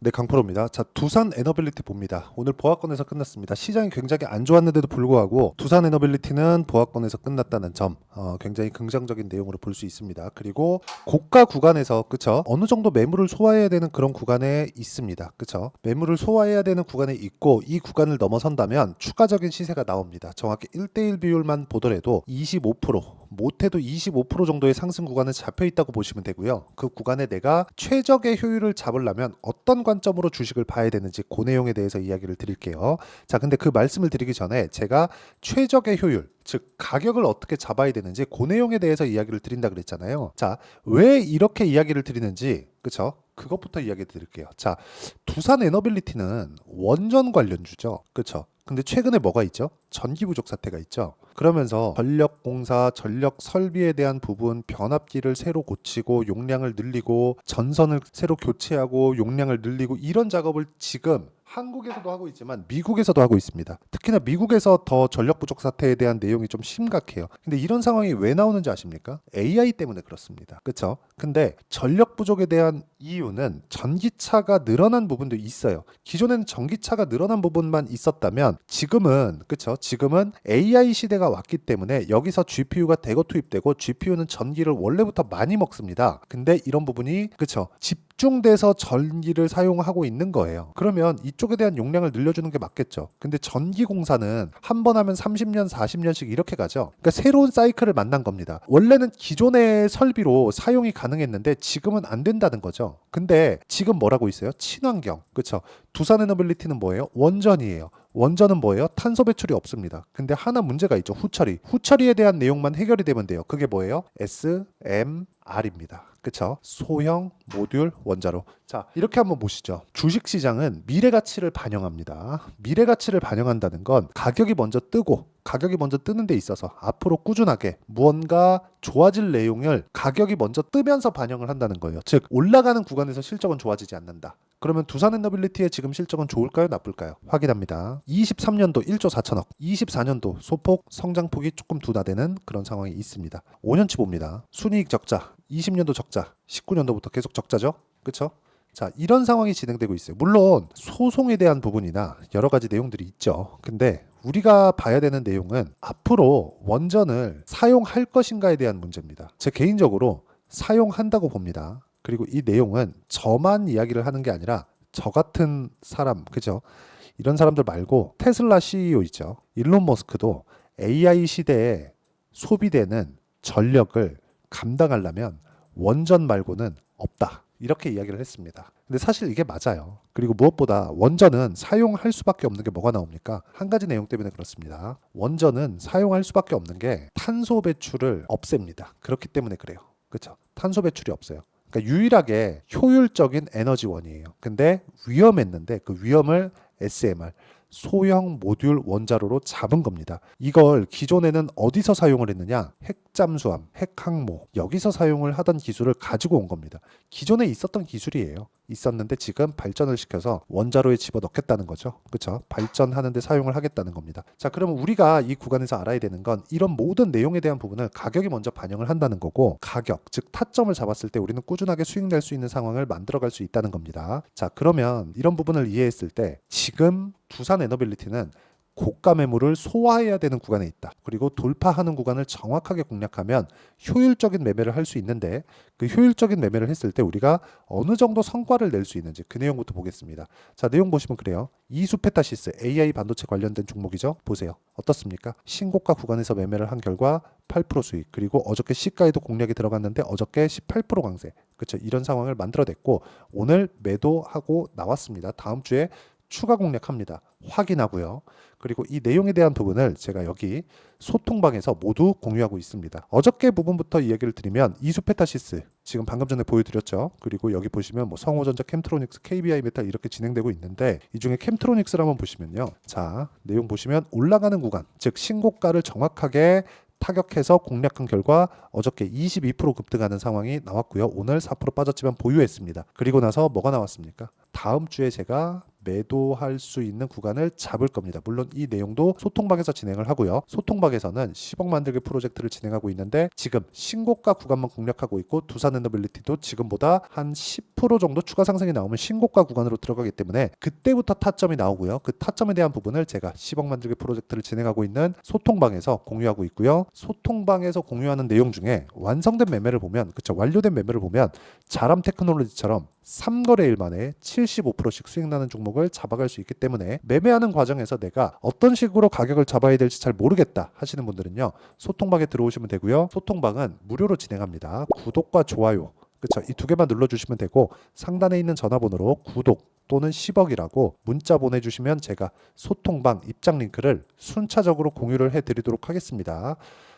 네, 강프로입니다. 자, 두산 에너빌리티 봅니다. 오늘 보합권에서 끝났습니다. 시장이 굉장히 안 좋았는데도 불구하고 두산 에너빌리티는 보합권에서 끝났다는 점 굉장히 긍정적인 내용으로 볼 수 있습니다. 그리고 고가 구간에서 그쵸? 어느 정도 매물을 소화해야 되는 그런 구간에 있습니다. 그쵸? 매물을 소화해야 되는 구간에 있고 이 구간을 넘어선다면 추가적인 시세가 나옵니다. 정확히 1대1 비율만 보더라도 25% 못해도 25% 정도의 상승 구간은 잡혀 있다고 보시면 되고요. 그 구간에 내가 최적의 효율을 잡으려면 어떤 관점으로 주식을 봐야 되는지 그 내용에 대해서 이야기를 드릴게요. 자, 근데 그 말씀을 드리기 전에 제가 최적의 효율, 즉 가격을 어떻게 잡아야 되는지 그 내용에 대해서 이야기를 드린다 그랬잖아요. 자, 왜 이렇게 이야기를 드리는지 그쵸? 그것부터 이야기 드릴게요. 자, 두산 에너빌리티는 원전 관련주죠. 그쵸? 근데 최근에 뭐가 있죠? 전기 부족 사태가 있죠. 그러면서 전력공사, 전력 설비에 대한 부분, 변압기를 새로 고치고 용량을 늘리고 전선을 새로 교체하고 용량을 늘리고 이런 작업을 지금 한국에서도 하고 있지만 미국에서도 하고 있습니다. 특히나 미국에서 더 전력 부족 사태에 대한 내용이 좀 심각해요. 근데 이런 상황이 왜 나오는지 아십니까? AI 때문에 그렇습니다. 그렇죠? 근데 전력 부족에 대한 이유는 전기차가 늘어난 부분도 있어요. 기존에는 전기차가 늘어난 부분만 있었다면 지금은 그렇죠? 지금은 AI 시대가 왔기 때문에 여기서 GPU가 대거 투입되고 GPU는 전기를 원래부터 많이 먹습니다. 근데 이런 부분이 그렇죠? 집중돼서 전기를 사용하고 있는 거예요. 그러면 이쪽에 대한 용량을 늘려주는 게 맞겠죠. 근데 전기 공사는 한 번 하면 30년, 40년씩 이렇게 가죠. 그러니까 새로운 사이클을 만난 겁니다. 원래는 기존의 설비로 사용이 가능했는데 지금은 안 된다는 거죠. 근데 지금 뭐라고 있어요? 친환경. 그렇죠? 두산 에너빌리티는 뭐예요? 원전이에요. 원전은 뭐예요? 탄소 배출이 없습니다. 근데 하나 문제가 있죠. 후처리. 후처리에 대한 내용만 해결이 되면 돼요. 그게 뭐예요? SMR입니다. 그쵸? 소형 모듈 원자로. 자, 이렇게 한번 보시죠. 주식시장은 미래 가치를 반영합니다. 미래 가치를 반영한다는 건 가격이 먼저 뜨고 가격이 먼저 뜨는 데 있어서 앞으로 꾸준하게 무언가 좋아질 내용을 가격이 먼저 뜨면서 반영을 한다는 거예요. 즉 올라가는 구간에서 실적은 좋아지지 않는다. 그러면 두산 에너빌리티의 지금 실적은 좋을까요? 나쁠까요? 확인합니다. 23년도 1조 4천억, 24년도 소폭 성장폭이 조금 둔화되는 그런 상황이 있습니다. 5년치 봅니다. 순이익 적자, 20년도 적자, 19년도부터 계속 적자죠? 그쵸? 자, 이런 상황이 진행되고 있어요. 물론 소송에 대한 부분이나 여러 가지 내용들이 있죠. 근데 우리가 봐야 되는 내용은 앞으로 원전을 사용할 것인가에 대한 문제입니다. 제 개인적으로 사용한다고 봅니다. 그리고 이 내용은 저만 이야기를 하는 게 아니라 저 같은 사람, 그죠? 이런 사람들 말고 테슬라 CEO 있죠. 일론 머스크도 AI 시대에 소비되는 전력을 감당하려면 원전 말고는 없다. 이렇게 이야기를 했습니다. 근데 사실 이게 맞아요. 그리고 무엇보다 원전은 사용할 수밖에 없는 게 뭐가 나옵니까? 한 가지 내용 때문에 그렇습니다. 원전은 사용할 수밖에 없는 게 탄소 배출을 없앱니다. 그렇기 때문에 그래요. 그렇죠? 탄소 배출이 없어요. 그러니까 유일하게 효율적인 에너지원이에요. 근데 위험했는데 그 위험을 SMR 소형 모듈 원자로로 잡은 겁니다. 이걸 기존에는 어디서 사용을 했느냐? 핵잠수함, 핵항모 여기서 사용을 하던 기술을 가지고 온 겁니다. 기존에 있었던 기술이에요. 있었는데 지금 발전을 시켜서 원자로에 집어넣겠다는 거죠. 그렇죠? 발전하는데 사용을 하겠다는 겁니다. 자, 그러면 우리가 이 구간에서 알아야 되는 건 이런 모든 내용에 대한 부분을 가격이 먼저 반영을 한다는 거고 가격, 즉 타점을 잡았을 때 우리는 꾸준하게 수익 낼 수 있는 상황을 만들어갈 수 있다는 겁니다. 자, 그러면 이런 부분을 이해했을 때 지금 두산 에너빌리티는 고가 매물을 소화해야 되는 구간에 있다. 그리고 돌파하는 구간을 정확하게 공략하면 효율적인 매매를 할 수 있는데 그 효율적인 매매를 했을 때 우리가 어느 정도 성과를 낼 수 있는지 그 내용부터 보겠습니다. 자, 내용 보시면 그래요. 이수페타시스 AI 반도체 관련된 종목이죠. 보세요. 어떻습니까? 신고가 구간에서 매매를 한 결과 8% 수익 그리고 어저께 시가에도 공략이 들어갔는데 어저께 18% 강세. 그렇죠. 이런 상황을 만들어냈고 오늘 매도하고 나왔습니다. 다음 주에 추가 공략합니다. 확인하고요. 그리고 이 내용에 대한 부분을 제가 여기 소통방에서 모두 공유하고 있습니다. 어저께 부분부터 이야기를 드리면 이수페타시스 지금 방금 전에 보여드렸죠. 그리고 여기 보시면 뭐 성호전자, 캠트로닉스, KBI 메탈 이렇게 진행되고 있는데 이 중에 캠트로닉스를 한번 보시면요. 자, 내용 보시면 올라가는 구간, 즉 신고가를 정확하게 타격해서 공략한 결과 어저께 22% 급등하는 상황이 나왔고요. 오늘 4% 빠졌지만 보유했습니다. 그리고 나서 뭐가 나왔습니까? 다음 주에 제가 매도할 수 있는 구간을 잡을 겁니다. 물론 이 내용도 소통방에서 진행을 하고요. 소통방에서는 10억 만들기 프로젝트를 진행하고 있는데 지금 신고가 구간만 공략하고 있고 두산 에너빌리티도 지금보다 한 10% 정도 추가 상승이 나오면 신고가 구간으로 들어가기 때문에 그때부터 타점이 나오고요. 그 타점에 대한 부분을 제가 10억 만들기 프로젝트를 진행하고 있는 소통방에서 공유하고 있고요. 소통방에서 공유하는 내용 중에 완성된 매매를 보면, 그쵸, 완료된 매매를 보면 자람 테크놀로지처럼 3거래일 만에 75%씩 수익 나는 종목을 잡아갈 수 있기 때문에 매매하는 과정에서 내가 어떤 식으로 가격을 잡아야 될지 잘 모르겠다 하시는 분들은요, 소통방에 들어오시면 되고요. 소통방은 무료로 진행합니다. 구독과 좋아요, 그쵸, 이 두 개만 눌러주시면 되고 상단에 있는 전화번호로 구독 또는 10억이라고 문자 보내주시면 제가 소통방 입장 링크를 순차적으로 공유를 해드리도록 하겠습니다.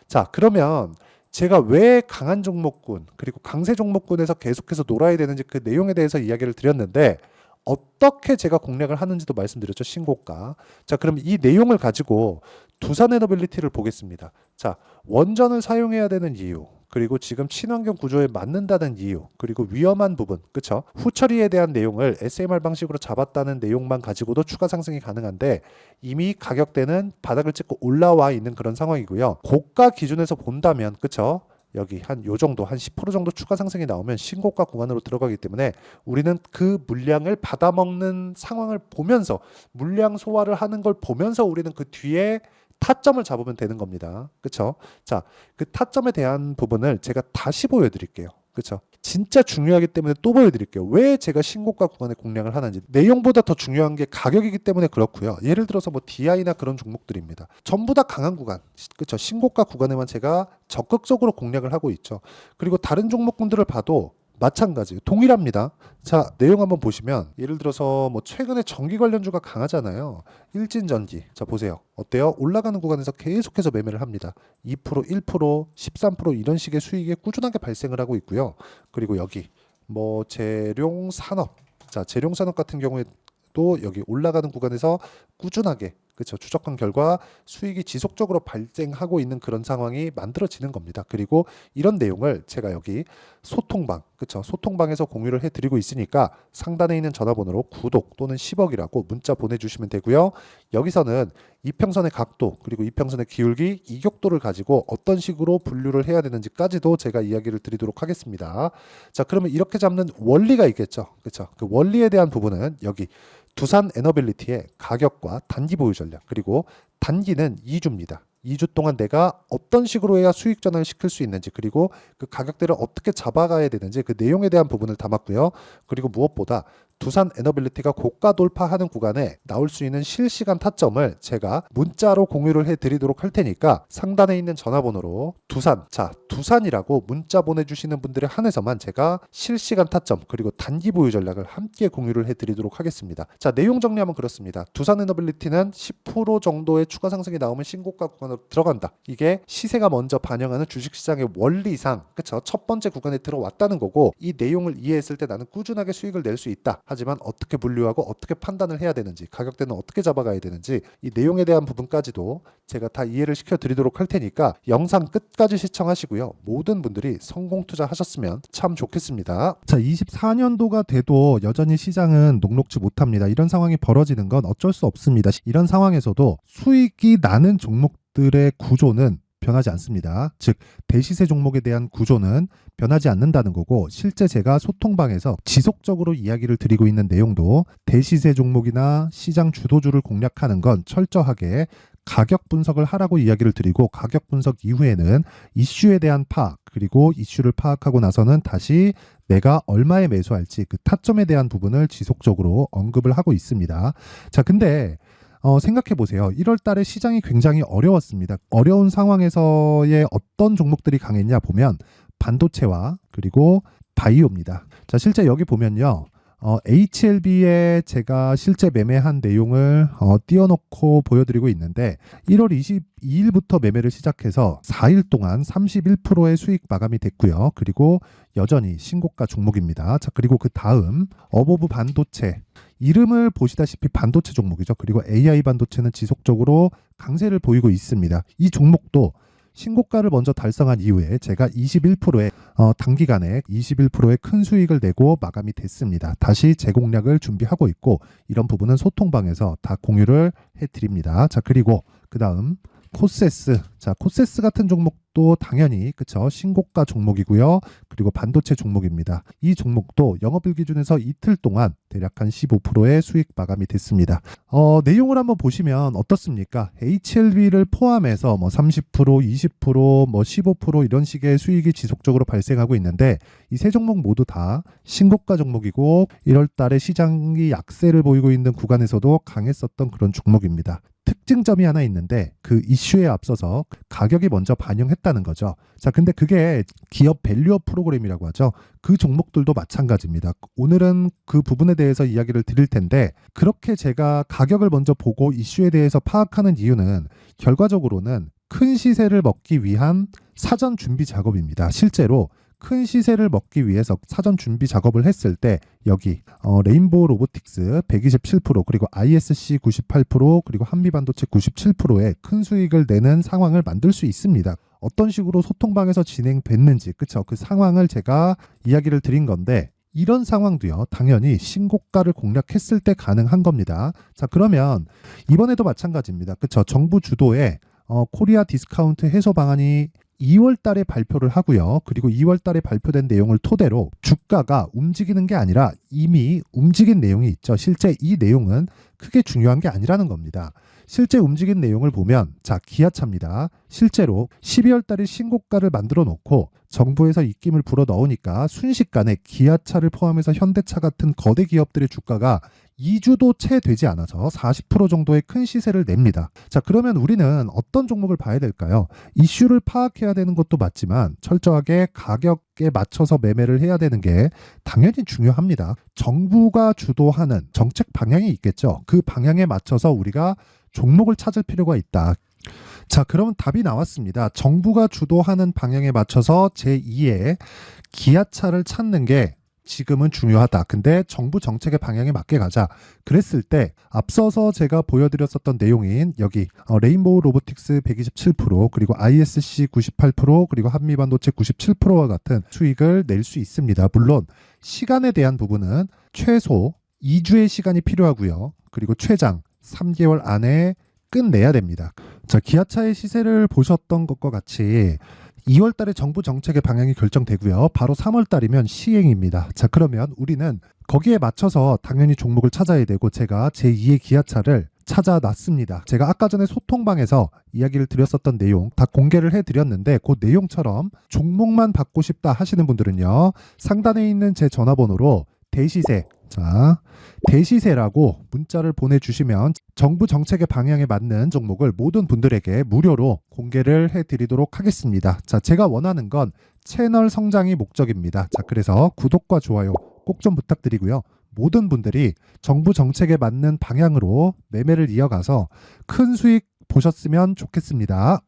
자, 그러면 제가 왜 강한 종목군 그리고 강세 종목군에서 계속해서 놀아야 되는지 그 내용에 대해서 이야기를 드렸는데 어떻게 제가 공략을 하는지도 말씀드렸죠. 신고가. 자, 그럼 이 내용을 가지고 두산 에너빌리티를 보겠습니다. 자, 원전을 사용해야 되는 이유, 그리고 지금 친환경 구조에 맞는다는 이유, 그리고 위험한 부분, 그쵸? 후처리에 대한 내용을 SMR 방식으로 잡았다는 내용만 가지고도 추가 상승이 가능한데 이미 가격대는 바닥을 찍고 올라와 있는 그런 상황이고요. 고가 기준에서 본다면, 그쵸? 여기 한 요 정도, 한 10% 정도 추가 상승이 나오면 신고가 구간으로 들어가기 때문에 우리는 그 물량을 받아먹는 상황을 보면서, 물량 소화를 하는 걸 보면서 우리는 그 뒤에 타점을 잡으면 되는 겁니다. 그쵸? 자, 그 타점에 대한 부분을 제가 다시 보여드릴게요. 그쵸? 진짜 중요하기 때문에 또 보여드릴게요. 왜 제가 신고가 구간에 공략을 하는지. 내용보다 더 중요한 게 가격이기 때문에 그렇고요. 예를 들어서 뭐 DI나 그런 종목들입니다. 전부 다 강한 구간, 그쵸? 신고가 구간에만 제가 적극적으로 공략을 하고 있죠. 그리고 다른 종목군들을 봐도 마찬가지예요. 동일합니다. 자, 내용 한번 보시면 예를 들어서 뭐 최근에 전기 관련주가 강하잖아요. 일진전기. 자, 보세요. 어때요? 올라가는 구간에서 계속해서 매매를 합니다. 2%, 1%, 13% 이런 식의 수익이 꾸준하게 발생을 하고 있고요. 그리고 여기 뭐 재룡산업. 자, 재룡산업 같은 경우에도 여기 올라가는 구간에서 꾸준하게, 그렇죠, 추적한 결과 수익이 지속적으로 발생하고 있는 그런 상황이 만들어지는 겁니다. 그리고 이런 내용을 제가 여기 소통방, 그렇죠, 소통방에서 공유를 해드리고 있으니까 상단에 있는 전화번호로 구독 또는 10억이라고 문자 보내주시면 되고요. 여기서는 이평선의 각도, 그리고 이평선의 기울기, 이격도를 가지고 어떤 식으로 분류를 해야 되는지까지도 제가 이야기를 드리도록 하겠습니다. 자, 그러면 이렇게 잡는 원리가 있겠죠. 그렇죠. 그 원리에 대한 부분은 여기 두산 에너빌리티의 가격과 단기 보유 전략, 그리고 단기는 2주입니다. 2주 동안 내가 어떤 식으로 해야 수익 전환을 시킬 수 있는지, 그리고 그 가격대를 어떻게 잡아가야 되는지 그 내용에 대한 부분을 담았고요. 그리고 무엇보다 두산 에너빌리티가 고가 돌파하는 구간에 나올 수 있는 실시간 타점을 제가 문자로 공유를 해드리도록 할 테니까 상단에 있는 전화번호로 두산, 자, 두산이라고 문자 보내주시는 분들에 한해서만 제가 실시간 타점 그리고 단기 보유 전략을 함께 공유를 해드리도록 하겠습니다. 자, 내용 정리하면 그렇습니다. 두산 에너빌리티는 10% 정도의 추가 상승이 나오면 신고가 구간으로 들어간다. 이게 시세가 먼저 반영하는 주식시장의 원리상, 그쵸, 첫 번째 구간에 들어왔다는 거고, 이 내용을 이해했을 때 나는 꾸준하게 수익을 낼 수 있다. 하지만 어떻게 분류하고 어떻게 판단을 해야 되는지, 가격대는 어떻게 잡아가야 되는지, 이 내용에 대한 부분까지도 제가 다 이해를 시켜드리도록 할 테니까 영상 끝까지 시청하시고요. 모든 분들이 성공 투자하셨으면 참 좋겠습니다. 자, 24년도가 돼도 여전히 시장은 녹록지 못합니다. 이런 상황이 벌어지는 건 어쩔 수 없습니다. 이런 상황에서도 수익이 나는 종목들의 구조는 변하지 않습니다. 즉, 대시세 종목에 대한 구조는 변하지 않는다는 거고, 실제 제가 소통방에서 지속적으로 이야기를 드리고 있는 내용도 대시세 종목이나 시장 주도주를 공략하는 건 철저하게 가격 분석을 하라고 이야기를 드리고, 가격 분석 이후에는 이슈에 대한 파악, 그리고 이슈를 파악하고 나서는 다시 내가 얼마에 매수할지 그 타점에 대한 부분을 지속적으로 언급을 하고 있습니다. 자, 근데 생각해 보세요. 1월 달에 시장이 굉장히 어려웠습니다. 어려운 상황에서의 어떤 종목들이 강했냐 보면 반도체와 그리고 바이오입니다. 자, 실제 여기 보면요. HLB에 제가 실제 매매한 내용을 띄워놓고 보여드리고 있는데 1월 22일부터 매매를 시작해서 4일 동안 31%의 수익 마감이 됐고요. 그리고 여전히 신고가 종목입니다. 자, 그리고 그 다음 어보브 반도체, 이름을 보시다시피 반도체 종목이죠. 그리고 AI 반도체는 지속적으로 강세를 보이고 있습니다. 이 종목도 신고가를 먼저 달성한 이후에 제가 21%의 단기간에 21%의 큰 수익을 내고 마감이 됐습니다. 다시 재공략을 준비하고 있고 이런 부분은 소통방에서 다 공유를 해드립니다. 자, 그리고 그 다음 코세스. 자, 코세스 같은 종목도 당연히 그쵸, 신고가 종목이고요. 그리고 반도체 종목입니다. 이 종목도 영업일 기준에서 이틀 동안 대략 한 15%의 수익 마감이 됐습니다. 내용을 한번 보시면 어떻습니까? HLB를 포함해서 뭐 30%, 20%, 뭐 15% 이런 식의 수익이 지속적으로 발생하고 있는데 이 세 종목 모두 다 신고가 종목이고 1월 달에 시장이 약세를 보이고 있는 구간에서도 강했었던 그런 종목입니다. 특징점이 하나 있는데 그 이슈에 앞서서 가격이 먼저 반영했다는 거죠. 자, 근데 그게 기업 밸류업 프로그램이라고 하죠. 그 종목들도 마찬가지입니다. 오늘은 그 부분에 대해서 이야기를 드릴 텐데 그렇게 제가 가격을 먼저 보고 이슈에 대해서 파악하는 이유는 결과적으로는 큰 시세를 먹기 위한 사전 준비 작업입니다. 실제로 큰 시세를 먹기 위해서 사전 준비 작업을 했을 때 여기 레인보우 로보틱스 127% 그리고 ISC 98% 그리고 한미반도체 97%의 큰 수익을 내는 상황을 만들 수 있습니다. 어떤 식으로 소통방에서 진행됐는지 그쵸? 그 상황을 제가 이야기를 드린 건데 이런 상황도요 당연히 신고가를 공략했을 때 가능한 겁니다. 자, 그러면 이번에도 마찬가지입니다. 그쵸? 정부 주도의 코리아 디스카운트 해소 방안이 2월 달에 발표를 하고요. 그리고 2월 달에 발표된 내용을 토대로 주가가 움직이는 게 아니라 이미 움직인 내용이 있죠. 실제 이 내용은 크게 중요한 게 아니라는 겁니다. 실제 움직인 내용을 보면 자, 기아차입니다. 실제로 12월 달에 신고가를 만들어 놓고 정부에서 입김을 불어 넣으니까 순식간에 기아차를 포함해서 현대차 같은 거대 기업들의 주가가 2주도 채 되지 않아서 40% 정도의 큰 시세를 냅니다. 자, 그러면 우리는 어떤 종목을 봐야 될까요? 이슈를 파악해야 되는 것도 맞지만 철저하게 가격에 맞춰서 매매를 해야 되는 게 당연히 중요합니다. 정부가 주도하는 정책 방향이 있겠죠. 그 방향에 맞춰서 우리가 종목을 찾을 필요가 있다. 자, 그러면 답이 나왔습니다. 정부가 주도하는 방향에 맞춰서 제2의 기아차를 찾는 게 지금은 중요하다. 근데 정부 정책의 방향에 맞게 가자. 그랬을 때 앞서서 제가 보여드렸었던 내용인 여기 레인보우 로보틱스 127% 그리고 ISC 98% 그리고 한미반도체 97%와 같은 수익을 낼 수 있습니다. 물론 시간에 대한 부분은 최소 2주의 시간이 필요하고요. 그리고 최장 3개월 안에 끝내야 됩니다. 자, 기아차의 시세를 보셨던 것과 같이 2월 달에 정부 정책의 방향이 결정되고요. 바로 3월 달이면 시행입니다. 자, 그러면 우리는 거기에 맞춰서 당연히 종목을 찾아야 되고 제가 제2의 기아차를 찾아놨습니다. 제가 아까 전에 소통방에서 이야기를 드렸었던 내용 다 공개를 해드렸는데 그 내용처럼 종목만 받고 싶다 하시는 분들은요. 상단에 있는 제 전화번호로 대시세, 자, 대시세라고 문자를 보내주시면 정부 정책의 방향에 맞는 종목을 모든 분들에게 무료로 공개를 해드리도록 하겠습니다. 자, 제가 원하는 건 채널 성장이 목적입니다. 자, 그래서 구독과 좋아요 꼭 좀 부탁드리고요. 모든 분들이 정부 정책에 맞는 방향으로 매매를 이어가서 큰 수익 보셨으면 좋겠습니다.